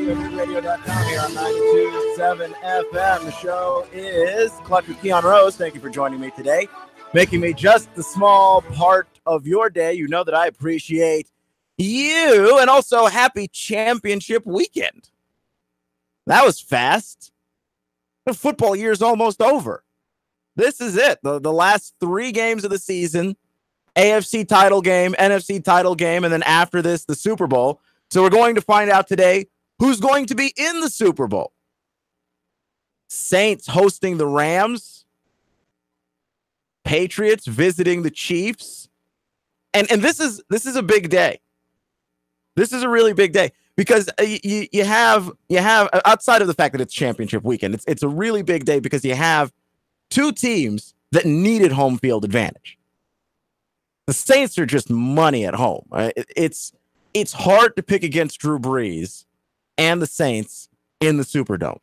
Radio.com here on 92.7 FM. The show is Clutch with Keon Rose. Thank you for joining me today, making me just the small part of your day. You know that I appreciate you, and also happy championship weekend. That was fast. The football year is almost over. This is it. The last 3 games of the season, AFC title game, NFC title game, and then after this, the Super Bowl. So we're going to find out today who's going to be in the Super Bowl. Saints hosting the Rams. Patriots visiting the Chiefs. And this is a big day. This is a really big day because you have outside of the fact that it's championship weekend, it's a really big day because you have 2 teams that needed home field advantage. The Saints are just money at home. It's hard to pick against Drew Brees and the Saints in the Superdome.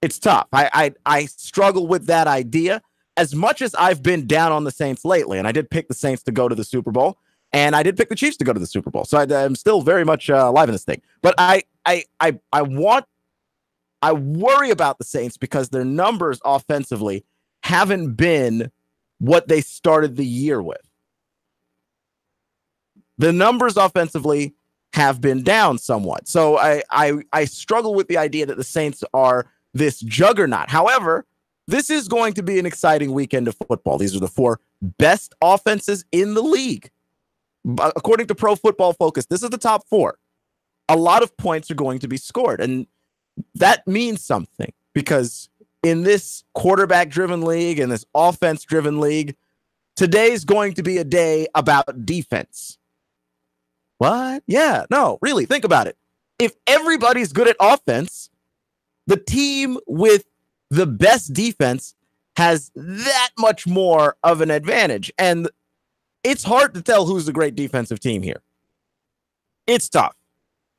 It's tough. I struggle with that idea as much as I've been down on the Saints lately, and I did pick the Saints to go to the Super Bowl, and I did pick the Chiefs to go to the Super Bowl. So I'm still very much alive in this thing. But I worry about the Saints because their numbers offensively haven't been what they started the year with. The numbers offensively have been down somewhat. So I struggle with the idea that the Saints are this juggernaut. However, this is going to be an exciting weekend of football. These are the 4 best offenses in the league. According to Pro Football Focus, this is the top 4. A lot of points are going to be scored. And that means something because in this quarterback-driven league, in this offense-driven league, today's going to be a day about defense. What? Yeah, no, really, think about it. If everybody's good at offense, the team with the best defense has that much more of an advantage. And it's hard to tell who's the great defensive team here. It's tough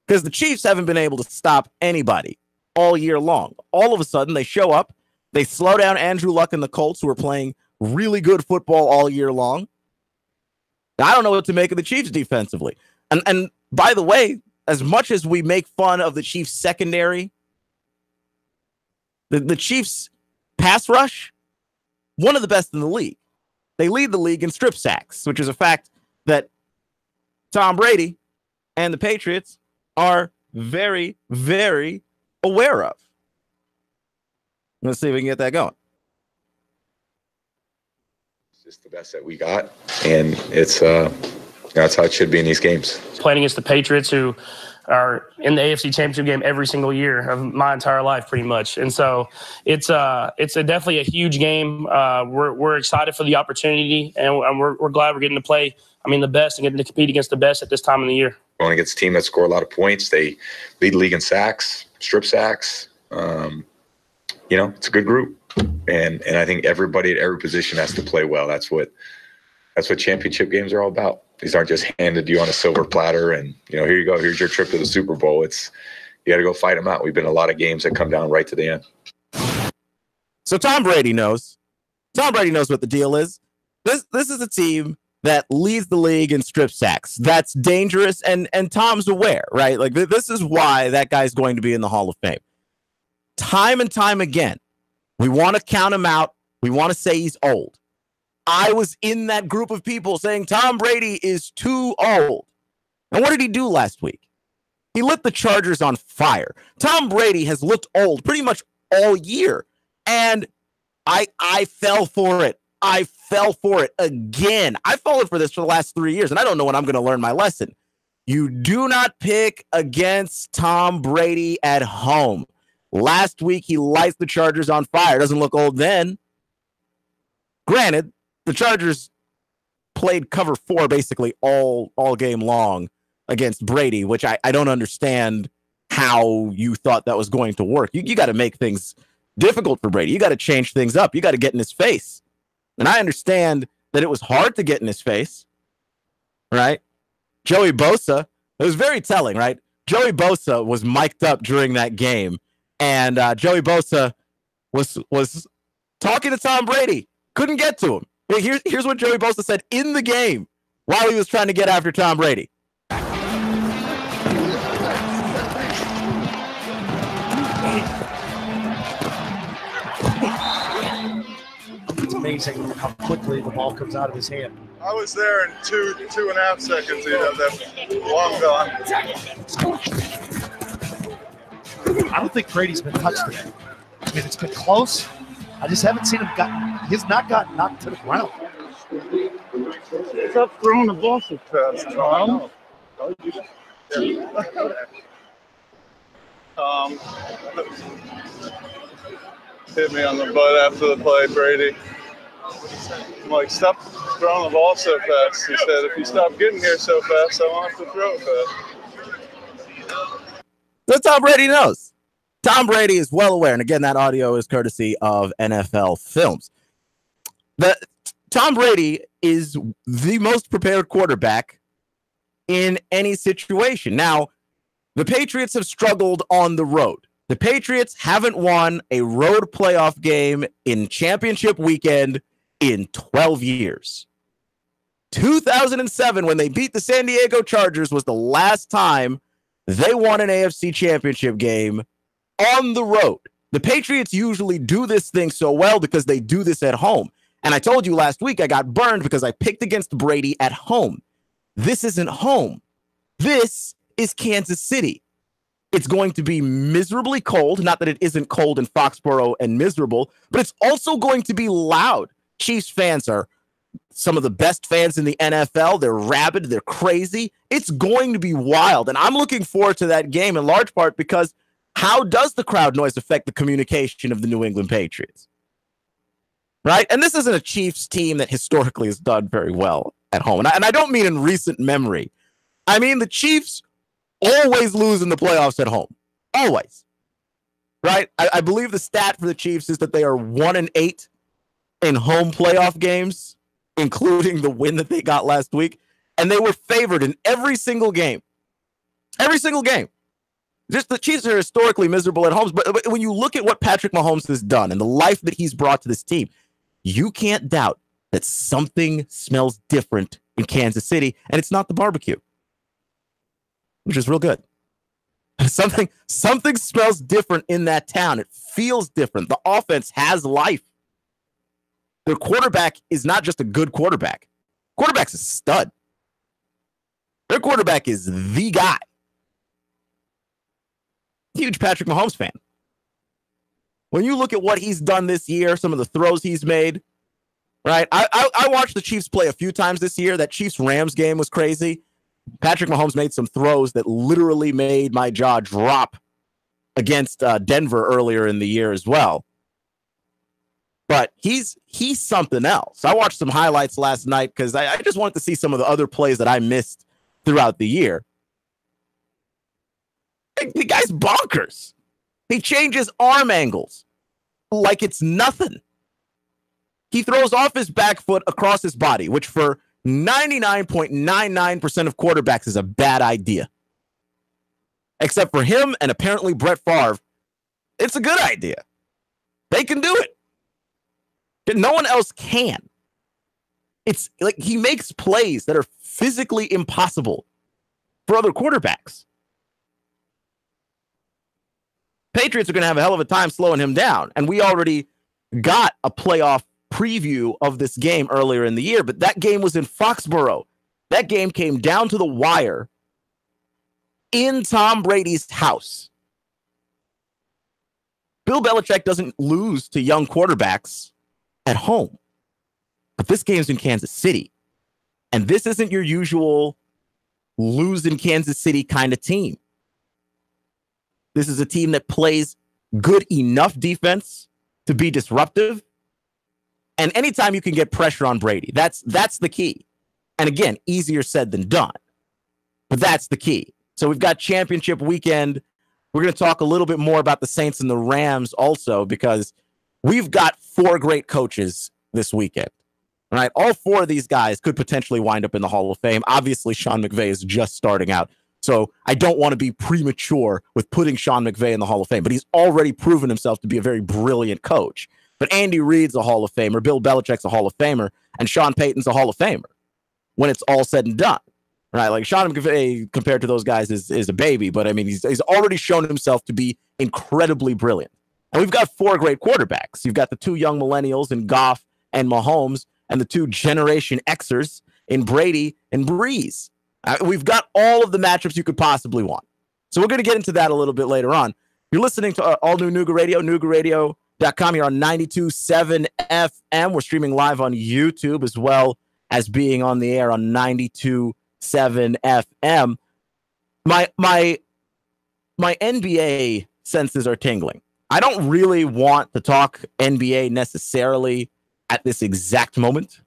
because the Chiefs haven't been able to stop anybody all year long. All of a sudden, they show up, they slow down Andrew Luck and the Colts, who are playing really good football all year long. I don't know what to make of the Chiefs defensively. And by the way, as much as we make fun of the Chiefs secondary, the Chiefs pass rush, one of the best in the league. They lead the league in strip sacks, which is a fact that Tom Brady and the Patriots are very, very aware of. Let's see if we can get that going. It's just the best that we got, and it's that's how it should be in these games. Playing against the Patriots, who are in the AFC Championship game every single year of my entire life, pretty much. And so it's definitely a huge game. We're excited for the opportunity, and we're glad we're getting to play. The best and getting to compete against the best at this time of the year. Going against a team that score a lot of points, they lead the league in sacks, strip sacks. It's a good group, and I think everybody at every position has to play well. That's what championship games are all about. These aren't just handed to you on a silver platter and, here you go, here's your trip to the Super Bowl. You got to go fight them out. We've been in a lot of games that come down right to the end. So Tom Brady knows. Tom Brady knows what the deal is. This is a team that leads the league in strip sacks. That's dangerous, and Tom's aware, right? Like, this is why that guy's going to be in the Hall of Fame. Time and time again, we want to count him out. We want to say he's old. I was in that group of people saying Tom Brady is too old. And what did he do last week? He lit the Chargers on fire. Tom Brady has looked old pretty much all year. And I fell for it. I fell for it again. I've fallen for this for the last 3 years, and I don't know when I'm going to learn my lesson. You do not pick against Tom Brady at home. Last week, he lights the Chargers on fire. Doesn't look old then. Granted, the Chargers played cover 4 basically all game long against Brady, which I don't understand how you thought that was going to work. You got to make things difficult for Brady. You got to change things up. You got to get in his face. And I understand that it was hard to get in his face, right? Joey Bosa, it was very telling, right? Joey Bosa was mic'd up during that game, and Joey Bosa was talking to Tom Brady. Couldn't get to him. Here's what Joey Bosa said in the game while he was trying to get after Tom Brady. amazing how quickly the ball comes out of his hand. I was there in 2.5 seconds. He'd have that long gone. I don't think Brady's been touched today. I mean, it's been close. I just haven't seen him he's not gotten knocked to the ground. Stop throwing the ball so fast, Tom. Hit me on the butt after the play, Brady. I'm like, stop throwing the ball so fast. He said, if you stop getting here so fast, I won't have to throw it fast. So Tom Brady knows. Tom Brady is well aware. And again, that audio is courtesy of NFL Films. Tom Brady is the most prepared quarterback in any situation. Now, the Patriots have struggled on the road. The Patriots haven't won a road playoff game in championship weekend in 12 years. 2007, when they beat the San Diego Chargers, was the last time they won an AFC championship game on the road. The Patriots usually do this thing so well because they do this at home. And I told you last week I got burned because I picked against Brady at home. This isn't home. This is Kansas City. It's going to be miserably cold. Not that it isn't cold in Foxborough and miserable, but it's also going to be loud. Chiefs fans are some of the best fans in the NFL. They're rabid. They're crazy. It's going to be wild. And I'm looking forward to that game in large part because how does the crowd noise affect the communication of the New England Patriots? Right? And this isn't a Chiefs team that historically has done very well at home. And I don't mean in recent memory. I mean the Chiefs always lose in the playoffs at home. Always. Right? I believe the stat for the Chiefs is that they are 1-8 in home playoff games, including the win that they got last week. And they were favored in every single game. Every single game. Just the Chiefs are historically miserable at home. But when you look at what Patrick Mahomes has done and the life that he's brought to this team, you can't doubt that something smells different in Kansas City, and it's not the barbecue, which is real good. Something smells different in that town. It feels different. The offense has life. Their quarterback is not just a good quarterback. Quarterback's a stud. Their quarterback is the guy. Huge Patrick Mahomes fan. When you look at what he's done this year, some of the throws he's made, right? I watched the Chiefs play a few times this year. That Chiefs-Rams game was crazy. Patrick Mahomes made some throws that literally made my jaw drop against Denver earlier in the year as well. But he's something else. I watched some highlights last night because I just wanted to see some of the other plays that I missed throughout the year. The guy's bonkers. He changes arm angles like it's nothing. He throws off his back foot across his body, which for 99.99% of quarterbacks is a bad idea. Except for him and apparently Brett Favre, it's a good idea. They can do it. No one else can. It's like he makes plays that are physically impossible for other quarterbacks. Patriots are going to have a hell of a time slowing him down. And we already got a playoff preview of this game earlier in the year, but that game was in Foxborough. That game came down to the wire in Tom Brady's house. Bill Belichick doesn't lose to young quarterbacks at home, but this game's in Kansas City. And this isn't your usual lose in Kansas City kind of team. This is a team that plays good enough defense to be disruptive. And anytime you can get pressure on Brady, that's the key. And again, easier said than done. But that's the key. So we've got championship weekend. We're going to talk a little bit more about the Saints and the Rams also, because we've got 4 great coaches this weekend. All right, all 4 of these guys could potentially wind up in the Hall of Fame. Obviously, Sean McVay is just starting out. So I don't want to be premature with putting Sean McVay in the Hall of Fame, but he's already proven himself to be a very brilliant coach. But Andy Reid's a Hall of Famer, Bill Belichick's a Hall of Famer, and Sean Payton's a Hall of Famer when it's all said and done. Right? Like Sean McVay compared to those guys is a baby, but I mean, he's already shown himself to be incredibly brilliant. And we've got 4 great quarterbacks. You've got the 2 young millennials in Goff and Mahomes and the two Generation Xers in Brady and Breeze. We've got all of the matchups you could possibly want. So we're going to get into that a little bit later on. You're listening to All New Nuga Radio, NugaRadio.com. You're on 92.7 FM. We're streaming live on YouTube as well as being on the air on 92.7 FM. My NBA senses are tingling. I don't really want to talk NBA necessarily at this exact moment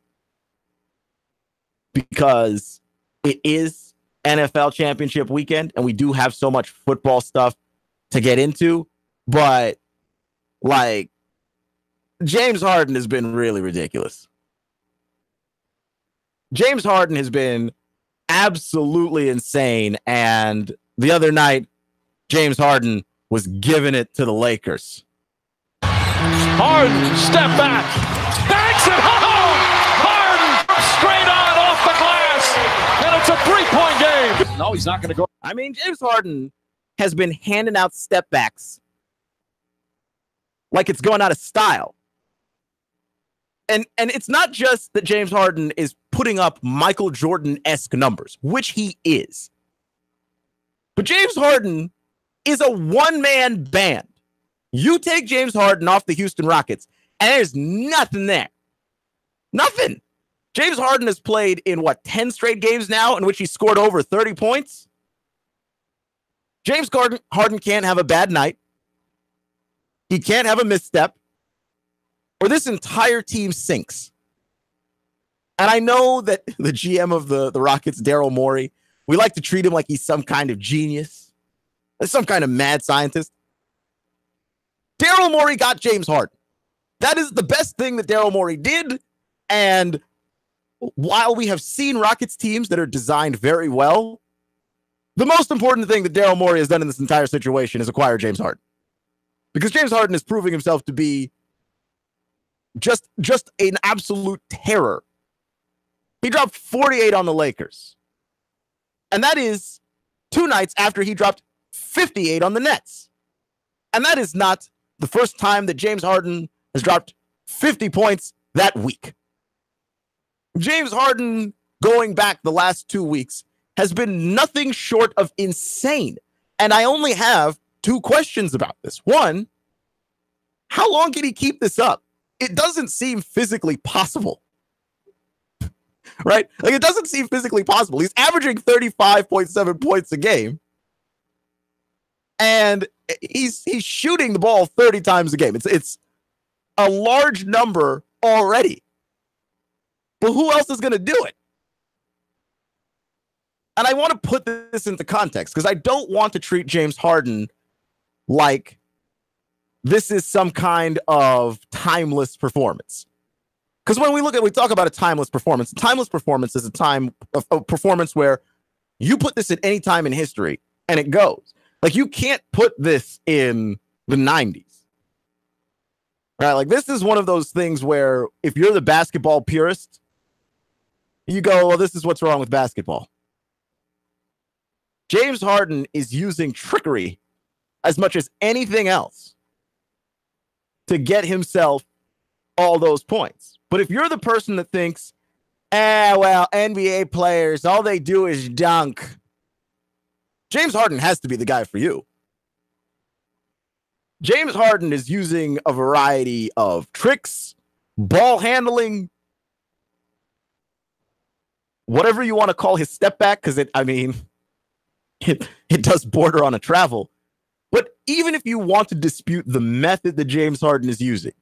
because it is NFL championship weekend and we do have so much football stuff to get into. But, like, James Harden has been really ridiculous. James Harden has been absolutely insane. And the other night, James Harden was giving it to the Lakers. Harden, step back, banks it home. Harden, straight on off the glass, and it's a three-point game. No, he's not going to go. I mean, James Harden has been handing out step backs like it's going out of style. And it's not just that James Harden is putting up Michael Jordan-esque numbers, which he is. But James Harden is a one-man band. You take James Harden off the Houston Rockets, and there's nothing there. Nothing. James Harden has played in, 10 straight games now in which he scored over 30 points? James Harden can't have a bad night. He can't have a misstep. Or this entire team sinks. And I know that the GM of the Rockets, Daryl Morey, we like to treat him like he's some kind of genius, some kind of mad scientist. Daryl Morey got James Harden. That is the best thing that Daryl Morey did. And while we have seen Rockets teams that are designed very well, the most important thing that Daryl Morey has done in this entire situation is acquire James Harden. Because James Harden is proving himself to be just an absolute terror. He dropped 48 on the Lakers. And that is 2 nights after he dropped 58 on the Nets. And that is not the first time that James Harden has dropped 50 points that week. James Harden, going back the last 2 weeks, has been nothing short of insane. And I only have 2 questions about this. One, how long can he keep this up? It doesn't seem physically possible. Right? Like, it doesn't seem physically possible. He's averaging 35.7 points a game. And he's shooting the ball 30 times a game. It's a large number already. But who else is going to do it? And I want to put this into context because I don't want to treat James Harden like this is some kind of timeless performance. Because when we talk about a timeless performance is a performance where you put this at any time in history and it goes. Like, you can't put this in the 90s. Right? Like, this is one of those things where if you're the basketball purist, you go, well, this is what's wrong with basketball. James Harden is using trickery as much as anything else to get himself all those points. But if you're the person that thinks, well, NBA players, all they do is dunk, James Harden has to be the guy for you. James Harden is using a variety of tricks, ball handling, whatever you want to call his step back, because it does border on a travel. But even if you want to dispute the method that James Harden is using,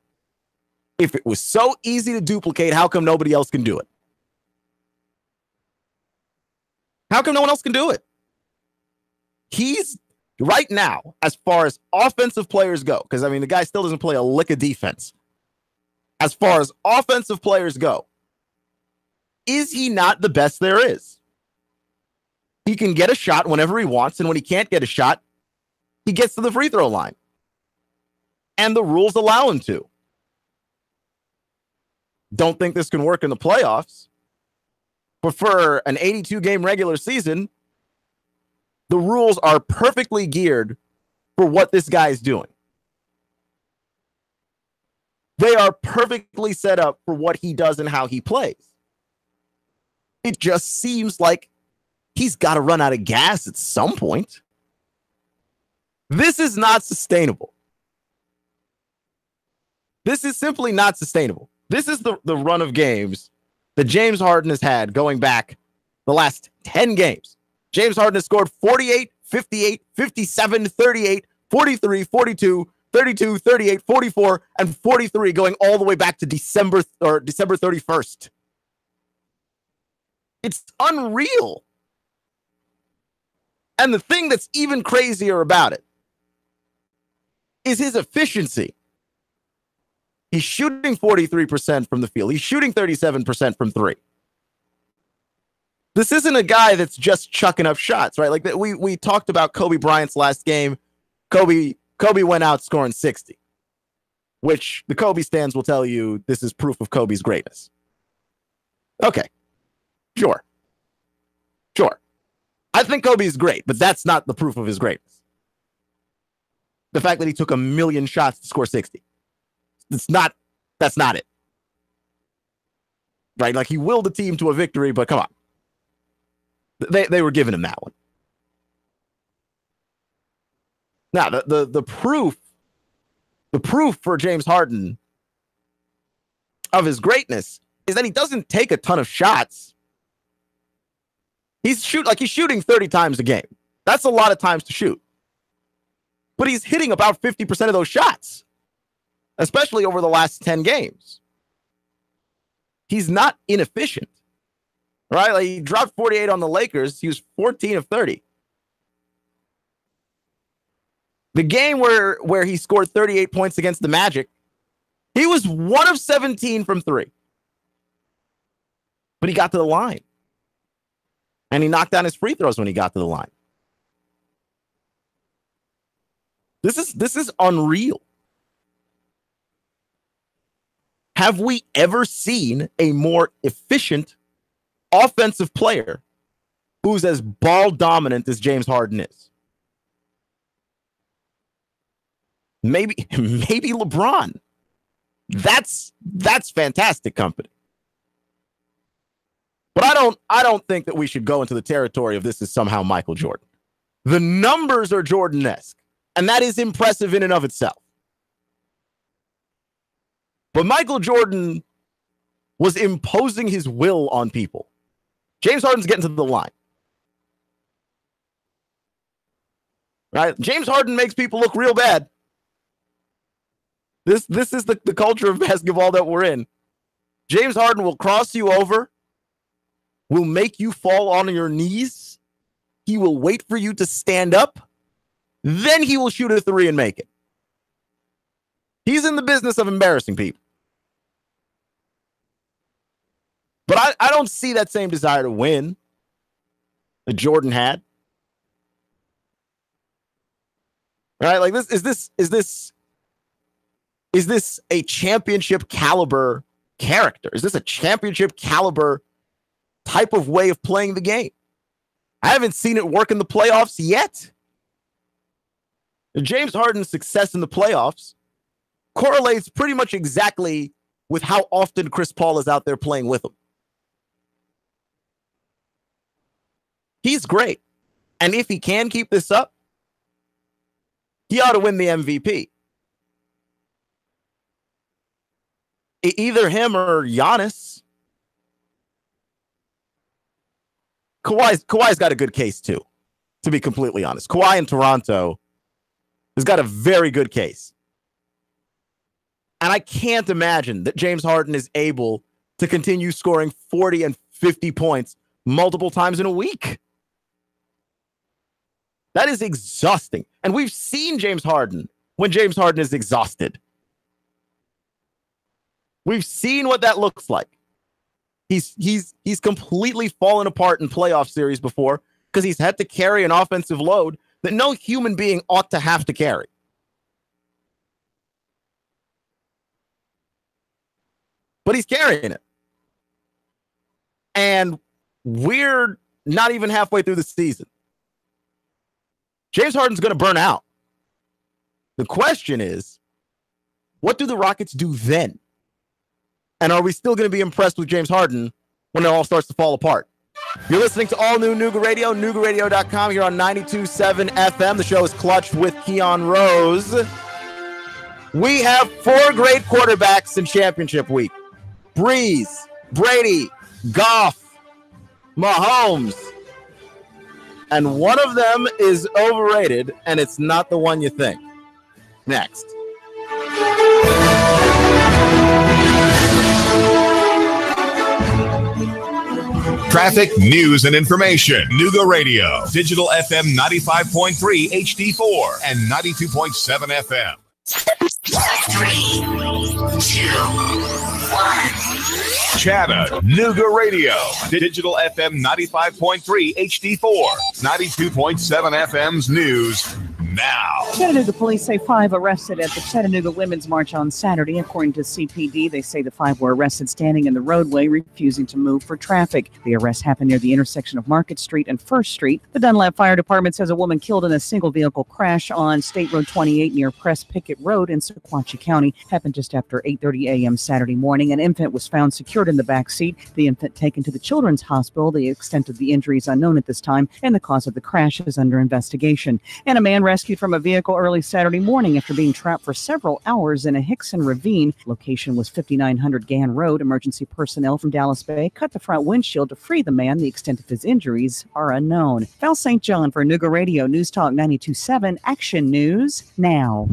if it was so easy to duplicate, how come nobody else can do it? How come no one else can do it? He's right now, as far as offensive players go, because the guy still doesn't play a lick of defense. As far as offensive players go, is he not the best there is? He can get a shot whenever he wants, and when he can't get a shot, he gets to the free throw line. And the rules allow him to. Don't think this can work in the playoffs. But for an 82-game regular season, the rules are perfectly geared for what this guy is doing. They are perfectly set up for what he does and how he plays. It just seems like he's got to run out of gas at some point. This is not sustainable. This is simply not sustainable. This is the run of games that James Harden has had going back the last 10 games. James Harden has scored 48, 58, 57, 38, 43, 42, 32, 38, 44, and 43 going all the way back to December 31st. It's unreal. And the thing that's even crazier about it is his efficiency. He's shooting 43% from the field. He's shooting 37% from three. This isn't a guy that's just chucking up shots, right? Like we talked about Kobe Bryant's last game. Kobe went out scoring 60, which the Kobe stands will tell you this is proof of Kobe's greatness. Okay, sure. I think Kobe is great, but that's not the proof of his greatness. The fact that he took 1 million shots to score 60. That's not it. Right? Like he willed the team to a victory, but come on. They were giving him that one. Now, the proof for James Harden of his greatness is that he doesn't take a ton of shots. He's shooting 30 times a game. That's a lot of times to shoot. But he's hitting about 50% of those shots, especially over the last 10 games. He's not inefficient, right? Like he dropped 48 on the Lakers. He was 14 of 30. The game where he scored 38 points against the Magic, he was 1 of 17 from three. But he got to the line. And he knocked down his free throws when he got to the line. This is unreal. Have we ever seen a more efficient offensive player who's as ball dominant as James Harden is? Maybe LeBron. That's fantastic company. But I don't think that we should go into the territory of this is somehow Michael Jordan. The numbers are Jordan-esque, and that is impressive in and of itself. But Michael Jordan was imposing his will on people. James Harden's getting to the line. Right? James Harden makes people look real bad. This is the culture of basketball that we're in. James Harden will cross you over, will make you fall on your knees. He will wait for you to stand up. Then he will shoot a three and make it. He's in the business of embarrassing people. But I don't see that same desire to win that Jordan had. Right? Like is this a championship caliber character? Is this a championship caliber type of way of playing the game? I haven't seen it work in the playoffs yet. James Harden's success in the playoffs correlates pretty much exactly with how often Chris Paul is out there playing with him. He's great. And if he can keep this up, he ought to win the MVP. Either him or Giannis. Kawhi's got a good case too, to be completely honest. Kawhi in Toronto has got a very good case. And I can't imagine that James Harden is able to continue scoring 40 and 50 points multiple times in a week. That is exhausting. And we've seen James Harden when James Harden is exhausted. We've seen what that looks like. He's completely fallen apart in playoff series before because he's had to carry an offensive load that no human being ought to have to carry. But he's carrying it. And we're not even halfway through the season. James Harden's going to burn out. The question is, What do the Rockets do then? And are we still going to be impressed with James Harden when it all starts to fall apart? You're listening to All New Nuga Radio, NugaRadio.com here on 92.7 FM. The show is Clutch with Keon Rose. We have 4 great quarterbacks in championship week. Breeze, Brady, Goff, Mahomes. And one of them is overrated, and it's not the one you think. Next. Traffic, news, and information. Nuga Radio. Digital FM 95.3 HD4 and 92.7 FM. 3, 2, 1. Chattanooga Radio. Digital FM 95.3 HD4. 92.7 FM's news now. Chattanooga police say 5 arrested at the Chattanooga Women's March on Saturday. According to CPD, they say the 5 were arrested standing in the roadway, refusing to move for traffic. The arrest happened near the intersection of Market Street and First Street. The Dunlap Fire Department says a woman killed in a single vehicle crash on State Road 28 near Press Pickett Road in Sequatchie County happened just after 8:30 a.m. Saturday morning. An infant was found secured in the back seat. The infant taken to the Children's Hospital. The extent of the injury is unknown at this time, and the cause of the crash is under investigation. And a man rescued from a vehicle early Saturday morning after being trapped for several hours in a Hickson ravine. Location was 5900 Gann Road. Emergency personnel from Dallas Bay cut the front windshield to free the man. The extent of his injuries are unknown. Val St. John for Nuga Radio, News Talk 92.7, Action News now.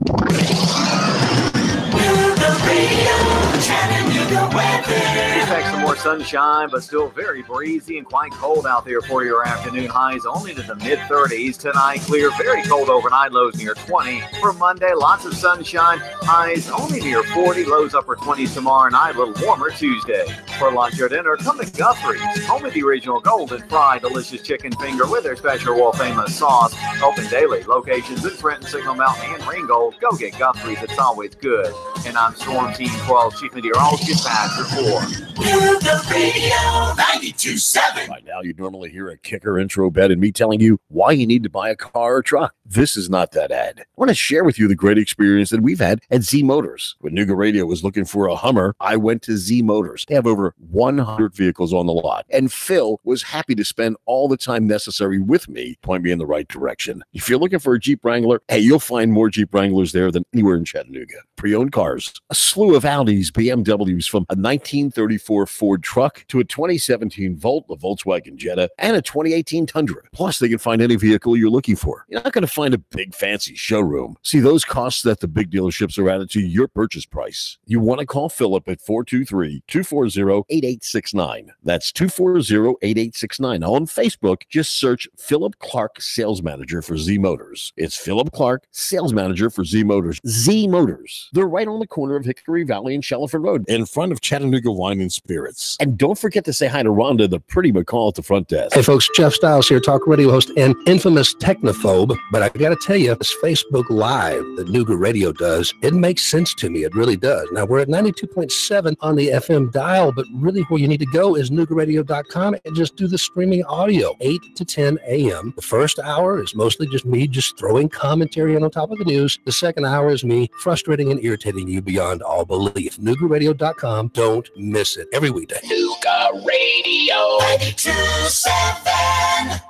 Expect some more sunshine, but still very breezy and quite cold out there for your afternoon. Highs only to the mid-30s. Tonight, clear, very cold overnight. Lows near 20. For Monday, lots of sunshine. Highs only near 40. Lows upper 20s tomorrow night. A little warmer Tuesday. For lunch or dinner, come to Guthrie's. Home of the original golden fried delicious chicken finger with their special world-famous sauce. Open daily. Locations in Trenton, Signal Mountain, and Ringgold. Go get Guthrie's. It's always good. And I'm Storm Team 12 Chief Meteorologist Patrick Report. Nuga Radio 92.7. By now, you'd normally hear a kicker intro bed and me telling you why you need to buy a car or truck. This is not that ad. I want to share with you the great experience that we've had at Z Motors. When Nuga Radio was looking for a Hummer, I went to Z Motors. They have over 100 vehicles on the lot, and Phil was happy to spend all the time necessary with me, point me in the right direction. If you're looking for a Jeep Wrangler, hey, you'll find more Jeep Wranglers there than anywhere in Chattanooga. Pre-owned cars, a slew of Audis, BMWs, from a 1934 Ford truck to a 2017 Volt, a Volkswagen Jetta, and a 2018 Tundra. Plus, they can find any vehicle you're looking for. You're not going to find a big fancy showroom. See, those costs at the big dealerships are added to your purchase price. You want to call Philip at 423-240-8869. That's 240-8869. On Facebook, just search Philip Clark, Sales Manager for Z Motors. It's Philip Clark, Sales Manager for Z Motors. Z Motors. They're right on the corner of Hickory Valley and Shellerford Road, in front of Chattanooga Wine and Spirits. And don't forget to say hi to Rhonda, the pretty McCall at the front desk. Hey folks, Jeff Stiles here, talk radio host and infamous technophobe. But I got to tell you, this Facebook Live that Nuga Radio does, it makes sense to me. It really does. Now, we're at 92.7 on the FM dial, but really where you need to go is NugaRadio.com and just do the streaming audio, 8 to 10 a.m. The first hour is mostly just me just throwing commentary on top of the news. The second hour is me frustrating and irritating you beyond all belief. NugaRadio.com. Don't miss it every weekday. Nuga Radio 92.7.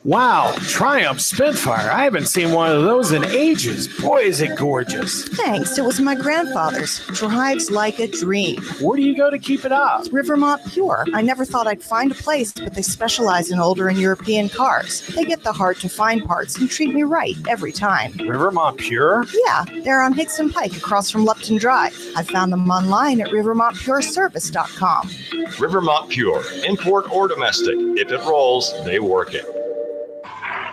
Wow, Triumph Spitfire. I haven't seen one of those in ages. Boy, is it gorgeous. Thanks. It was my grandfather's. Drives like a dream. Where do you go to keep it up? Rivermont Pure. I never thought I'd find a place, but they specialize in older and European cars. They get the hard-to-find parts and treat me right every time. Rivermont Pure? Yeah, they're on Hickson Pike across from Lupton Drive. I found them online at rivermontpureservice.com. Rivermont Pure. Import or domestic. If it rolls, they work it.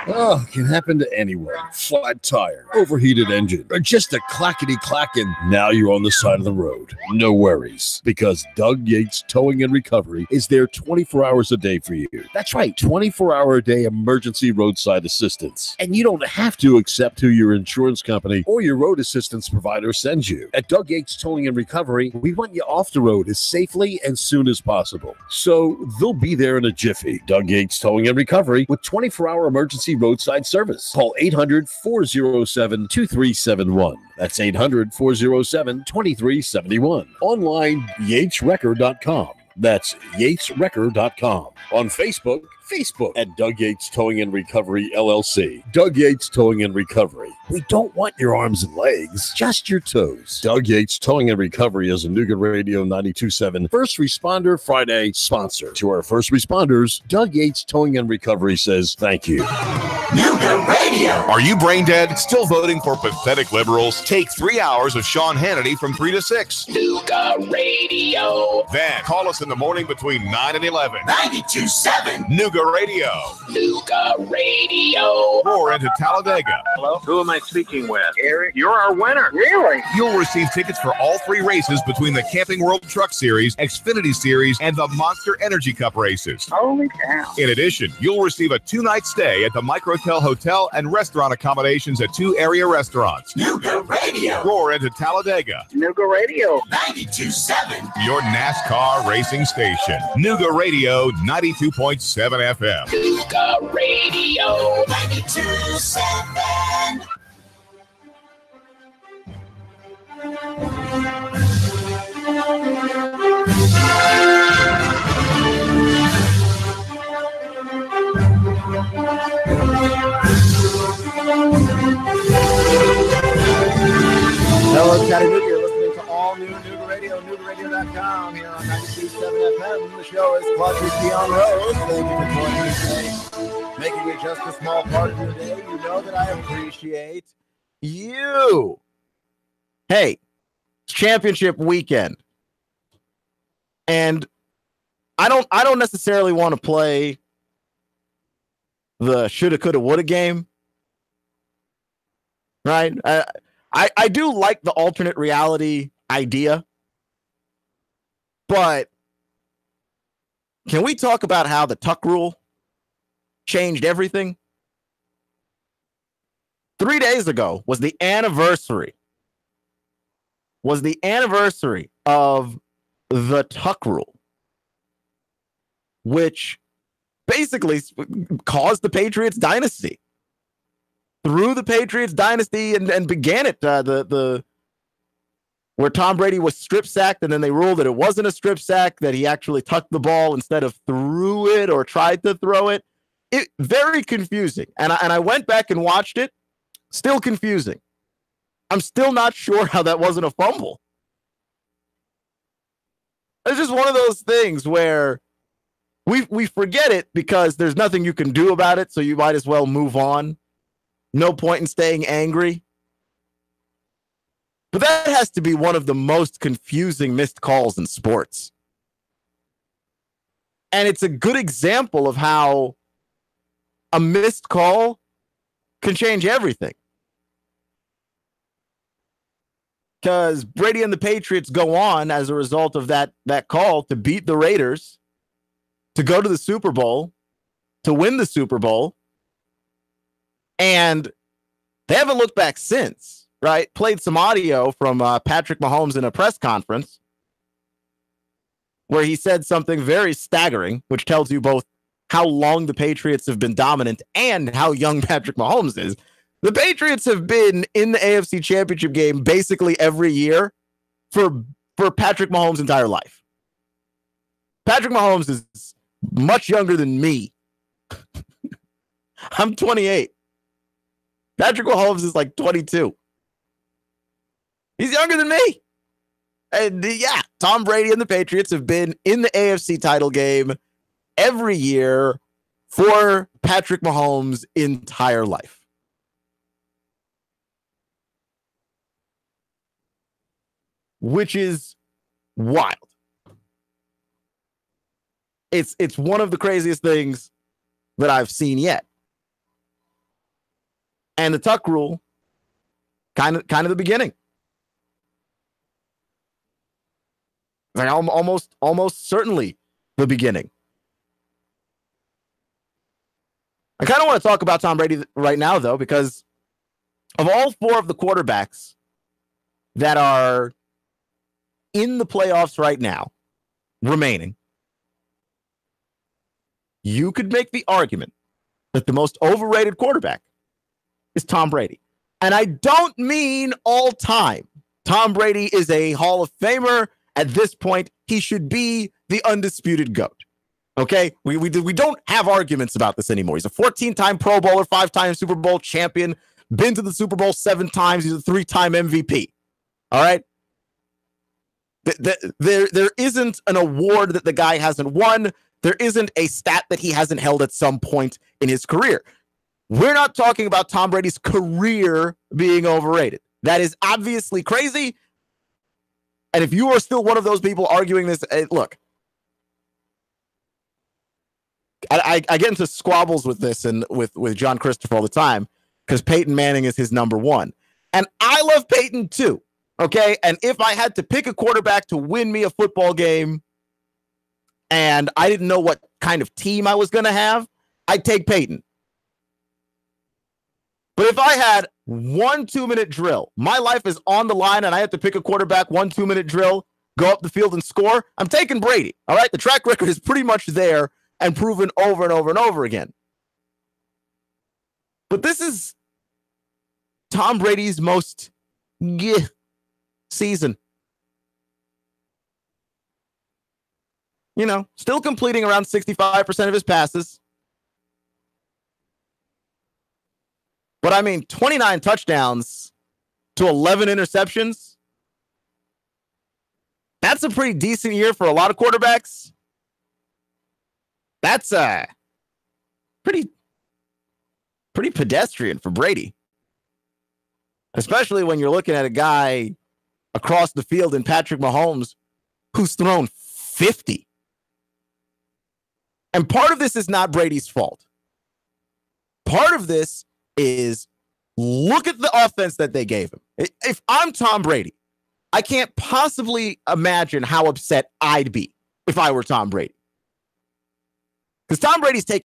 Oh, it can happen to anyone. Flat tire, overheated engine, or just a clackety-clack, and now you're on the side of the road. No worries, because Doug Yates Towing and Recovery is there 24 hours a day for you. That's right, 24-hour-a-day emergency roadside assistance. And you don't have to accept who your insurance company or your road assistance provider sends you. At Doug Yates Towing and Recovery, we want you off the road as safely and soon as possible. So they'll be there in a jiffy. Doug Yates Towing and Recovery with 24-hour emergency emergency roadside service. Call 800-407-2371. That's 800-407-2371. Online, yatesrecord.com. That's yatesrecord.com. On Facebook at Doug Yates Towing and Recovery, LLC. Doug Yates Towing and Recovery. We don't want your arms and legs, just your toes. Doug Yates Towing and Recovery is a Nougat Radio 92.7 First Responder Friday sponsor. To our first responders, Doug Yates Towing and Recovery says thank you. Nougat Radio. Are you brain dead? Still voting for pathetic liberals? Take 3 hours of Sean Hannity from 3 to 6. Nougat Radio. Then call us in the morning between 9 and 11. 92.7. Nougat Radio. Nougat Radio. Roar into Talladega. Hello? Who am I speaking with? Eric, you're our winner. Really? You'll receive tickets for all 3 races between the Camping World Truck Series, Xfinity Series, and the Monster Energy Cup races. Holy cow. In addition, you'll receive a 2-night stay at the Microtel Hotel and restaurant accommodations at 2 area restaurants. Nougat Radio. Roar into Talladega. Nougat Radio. 92.7. Your NASCAR racing station. Nougat Radio 92.7 FM. Nougat Radio. 92.7. Hello, Chattanooga. You're listening to all new Nougat Radio, NougatRadio.com here on 92.7 FM. The show is Clutch with Keon Rose. Thank you for joining me today. Making it just a small part of your day. You know that I appreciate you. Hey, it's championship weekend. And I don't necessarily want to play the shoulda, coulda, woulda game. Right? I do like the alternate reality idea, but can we talk about how the Tuck rule changed everything? 3 days ago was the anniversary of the Tuck rule, which basically caused the Patriots dynasty. Through the Patriots dynasty and began it, where Tom Brady was strip sacked, and then they ruled that it wasn't a strip sack, that he actually tucked the ball instead of threw it or tried to throw it. It very confusing. And I went back and watched it. Still confusing. I'm still not sure how that wasn't a fumble. It's just one of those things where we forget it because there's nothing you can do about it, so you might as well move on. No point in staying angry. But that has to be one of the most confusing missed calls in sports. And it's a good example of how a missed call can change everything. Because Brady and the Patriots go on as a result of that call to beat the Raiders, to go to the Super Bowl, to win the Super Bowl. And they haven't looked back since, right? Played some audio from Patrick Mahomes in a press conference where he said something very staggering, which tells you both how long the Patriots have been dominant and how young Patrick Mahomes is. The Patriots have been in the AFC Championship game basically every year for Patrick Mahomes' entire life. Patrick Mahomes is much younger than me. I'm 28. Patrick Mahomes is like 22. He's younger than me. And yeah, Tom Brady and the Patriots have been in the AFC title game every year for Patrick Mahomes' entire life. Which is wild. It's one of the craziest things that I've seen yet. And the Tuck rule, kind of the beginning. Like almost certainly the beginning. I kind of want to talk about Tom Brady right now, though, because of all 4 of the quarterbacks that are in the playoffs right now, remaining, you could make the argument that the most overrated quarterback is Tom Brady. And I don't mean all time. Tom Brady is a Hall of Famer. At this point, he should be the undisputed GOAT. Okay? We don't have arguments about this anymore. He's a 14-time Pro Bowler, 5-time Super Bowl champion, been to the Super Bowl 7 times. He's a 3-time MVP. All right? There isn't an award that the guy hasn't won. There isn't a stat that he hasn't held at some point in his career. We're not talking about Tom Brady's career being overrated. That is obviously crazy. And if you are still one of those people arguing this, look, I get into squabbles with this and with John Christopher all the time because Peyton Manning is his number one. And I love Peyton too. Okay. And if I had to pick a quarterback to win me a football game and I didn't know what kind of team I was going to have, I'd take Peyton. But if I had 1 2-minute drill, my life is on the line and I have to pick a quarterback, 1 2-minute drill, go up the field and score, I'm taking Brady. All right. The track record is pretty much there and proven over and over and over again. But this is Tom Brady's most season. You know, still completing around 65% of his passes. But I mean, 29 touchdowns to 11 interceptions. That's a pretty decent year for a lot of quarterbacks. That's pretty pedestrian for Brady. Especially when you're looking at a guy across the field in Patrick Mahomes who's thrown 50. And part of this is not Brady's fault. Part of this is look at the offense that they gave him. If I'm Tom Brady, I can't possibly imagine how upset I'd be if I were Tom Brady. Because Tom Brady's taking